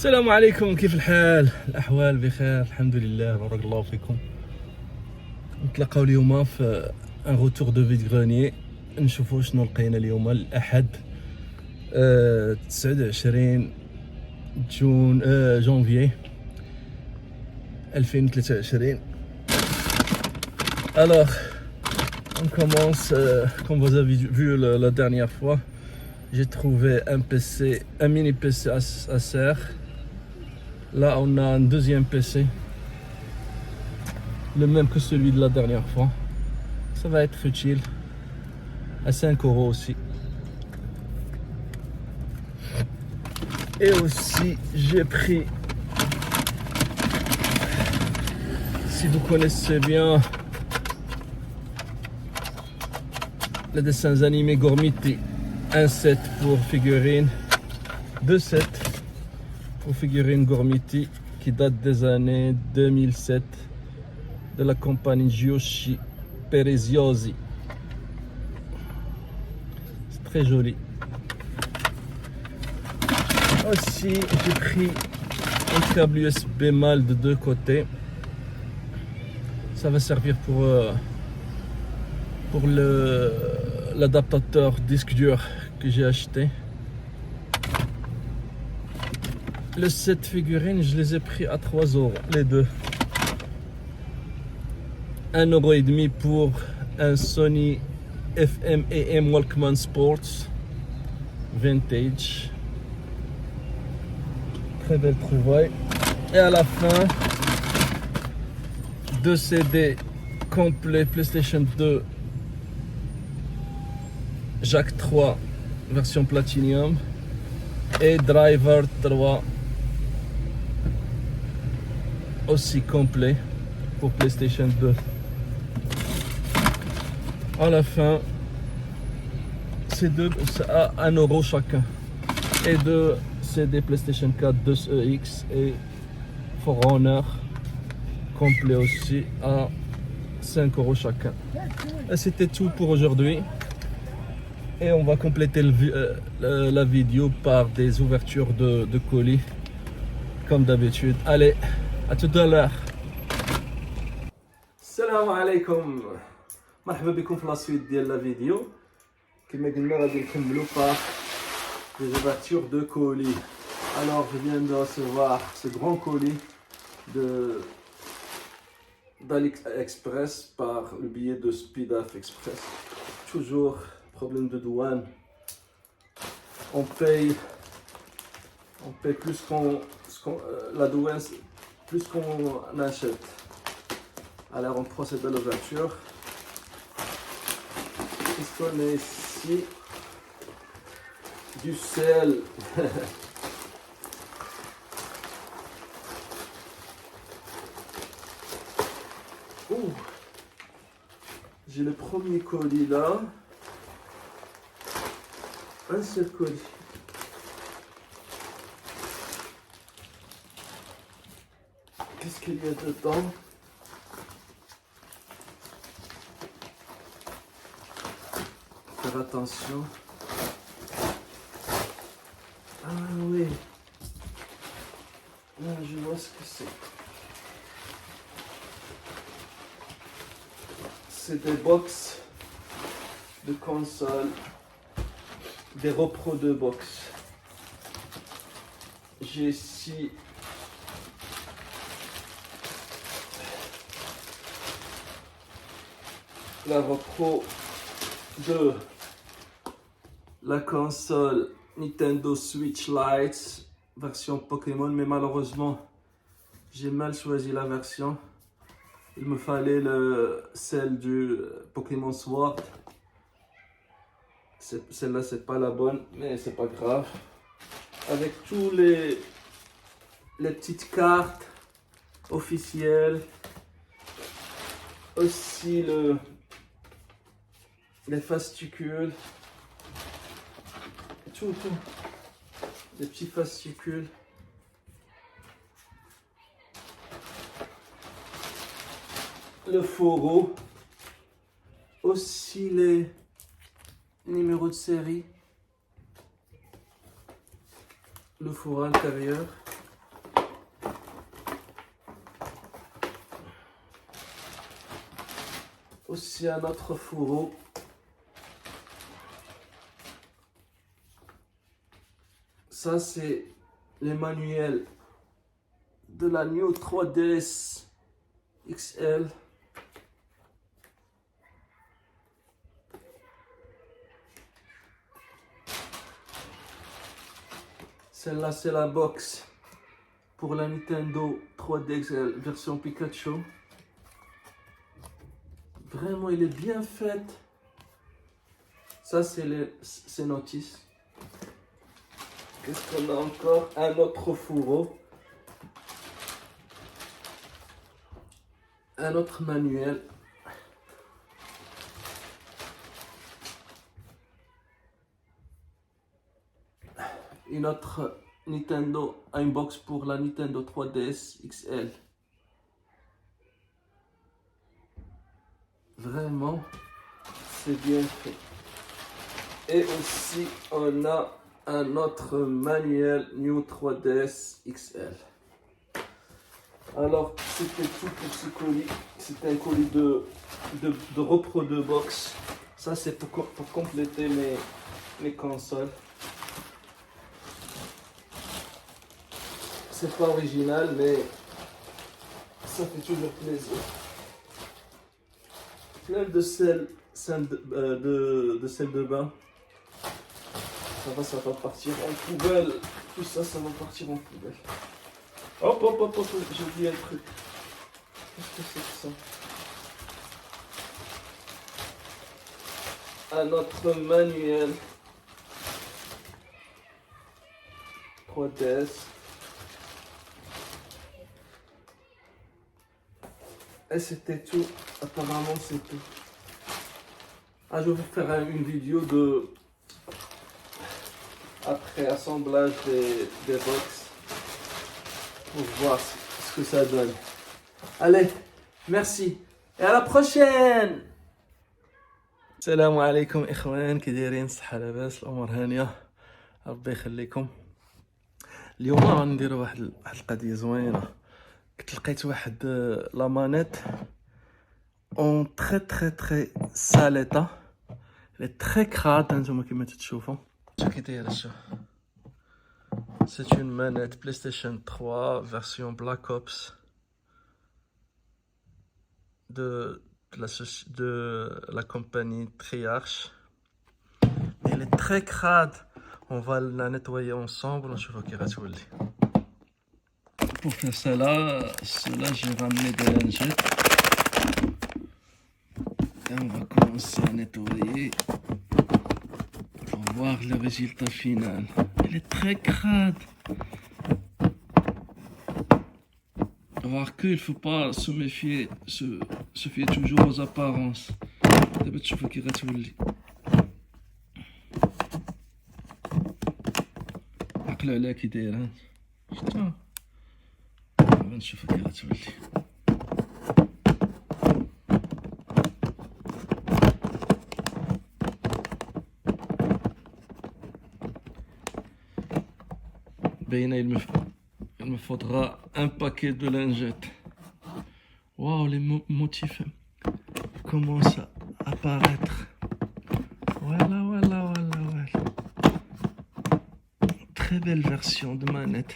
السلام عليكم، كيف الحال؟ الأحوال بخير الحمد لله، بارك الله فيكم. نتلاقاو اليوم في ان روتور دو فيد غرونيي، نشوفوا شنو لقينا اليوم الأحد 29 جونفي 2023. Alors, on commence, comme vous avez vu la dernière fois, j'ai trouvé un PC, un mini PC Acer. Là, on a un deuxième PC, le même que celui de la dernière fois. Ça va être utile, à 5 € aussi. Et aussi, j'ai pris, si vous connaissez bien les dessins animés Gormiti, un set pour figurines, deux sets pour figurines Gormiti qui datent des années 2007 de la compagnie Gioschi Preziosi. C'est très joli. Aussi, j'ai pris un câble USB mâle de deux côtés. Ça va servir pour l'adaptateur disque dur que j'ai acheté. Les 7 figurines, je les ai pris à 3 €, les deux. 1,5 € pour un Sony FM AM Walkman Sports Vintage. Très belle trouvaille. Et à la fin, 2 CD complets PlayStation 2 Jack 3 version Platinum et Driver 3 aussi complet pour PlayStation 2. À la fin, c'est à 1 € chacun. Et 2 CD PlayStation 4 2EX et For Honor complet aussi à 5 € chacun. Et c'était tout pour aujourd'hui. Et on va compléter la vidéo par des ouvertures de colis, comme d'habitude. Allez, à tout à l'heure. Salam alaikum. مرحبا بكم في لا سويت ديال لا فيديو. كما قلنا غادي نكملوا par des ouvertures de colis. Alors je viens de recevoir ce grand colis d'AliExpress par le biais de SpeedAF Express. Toujours problème de douane. On paye plus la douane, plus qu'on achète. Alors on procède à l'ouverture. Qu'est-ce qu'on a ici? Du sel. J'ai le premier colis là. Un seul colis. Qu'est-ce qu'il y a dedans? Faire attention. Ah oui. Ah, je vois ce que c'est. C'est des box de console, des repros de box. J'ai ici la repro de la console Nintendo Switch Lite version Pokémon, mais malheureusement j'ai mal choisi la version. Il me fallait celle du Pokémon Sword. Celle-là c'est pas la bonne, mais c'est pas grave. Avec tous les petites cartes officielles, aussi les fascicules, tout, les petits fascicules. Le fourreau, aussi les numéros de série, le fourreau intérieur, aussi un autre fourreau. Ça, c'est les manuels de la New 3DS XL. Celle-là, c'est la box pour la Nintendo 3D XL version Pikachu. Vraiment, il est bien fait. Ça, c'est notice. Qu'est-ce qu'on a encore? Un autre fourreau. Un autre manuel. Une autre Nintendo Inbox pour la Nintendo 3DS XL. Vraiment, c'est bien fait. Et aussi, on a un autre manuel New 3DS XL. Alors, c'était tout pour ce colis. C'était un colis de repro de box. Ça, c'est pour compléter mes consoles. C'est pas original, mais ça fait toujours plaisir. Plein de sel de bain. Ça va partir en poubelle. Tout ça, ça va partir en poubelle. Hop, hop, hop, hop, j'ai oublié un truc. Qu'est-ce que c'est que ça? Un autre manuel 3DS. Et c'était tout. Apparemment, c'est tout. Ah, je vais vous faire une vidéo de après assemblage des box pour voir ce que ça donne. Allez, merci et à la prochaine. السلام عليكم اخوان، كي دايرين؟ صحه لاباس؟ الامور هانيه، ربي يخليكم. اليوم غنديروا واحد القضيه زوينه. كنت لقيت واحد لا مانيت اون تري سال ايتا، لي تري كراد. هانتوما كيما تتشوفوا كي دايره. شوف، c'est une manette PlayStation 3 version Black Ops de la compagnie Triarch. Elle est très crade. On va la nettoyer ensemble. On va voir ce qu'elle va. Pour faire cela, j'ai ramené des lingettes. Et on va commencer à nettoyer pour voir le résultat final. Elle est très crade. Remarquez, il ne faut pas se méfier, se fier toujours aux apparences. D'abord, tu vois qu'il reste au lit. عقلوا عليها كي دايره. شفتوا؟ دابا نشوفها كي غتولي. باينه. Il me faudra un paquet de lingettes. Waouh, les motifs commencent à apparaître. Voilà. Très belle version de manette.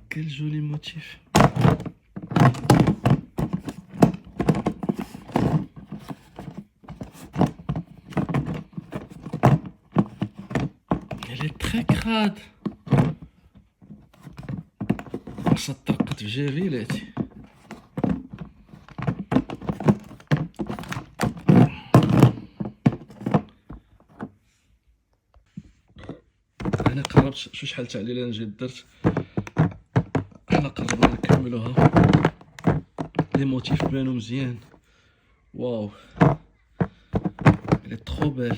Quel joli motif. Elle est très crade. صدقت في جريلاتي. انا قربت شحال تاع لي لانجيت درت. حنا قربنا نكملوها. لي موتيف بانوا مزيان. واو، elle est trop belle.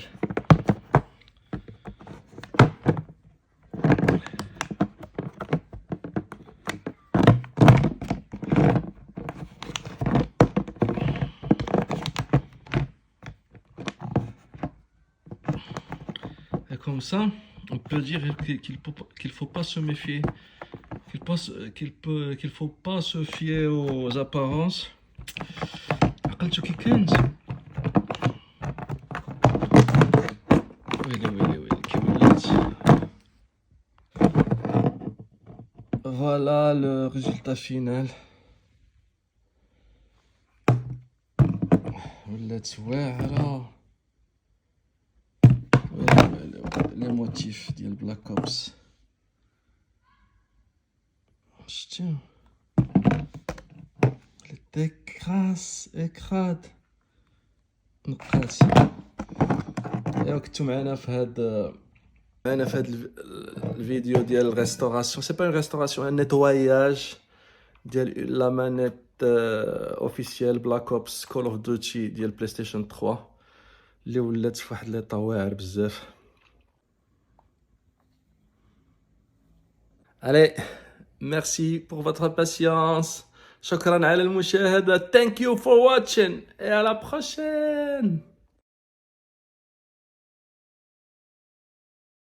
Et comme ça, on peut dire qu'il faut pas se méfier qu'il faut pas se fier aux apparences. عقلتو كي كانت ويلي كي ولات. Voilà le résultat final. ولات واعرة. لي موتيف ديال بلاك اوبس شتي ديكراس اكراد نقات. ايوا كنتو معنا في هاد الفيديو ديال الريستوراسيون. سي با اون ريستوراسيون، ان نيتواياج ديال لا مانيت اوفيسيال بلاك اوبس كول اوف دوتي ديال بلاي ستيشن 3 اللي ولات في واحد ليطا واعر بزاف. Allez, merci pour votre patience. شكرا على المشاهدة. Thank you for watching et à la prochaine.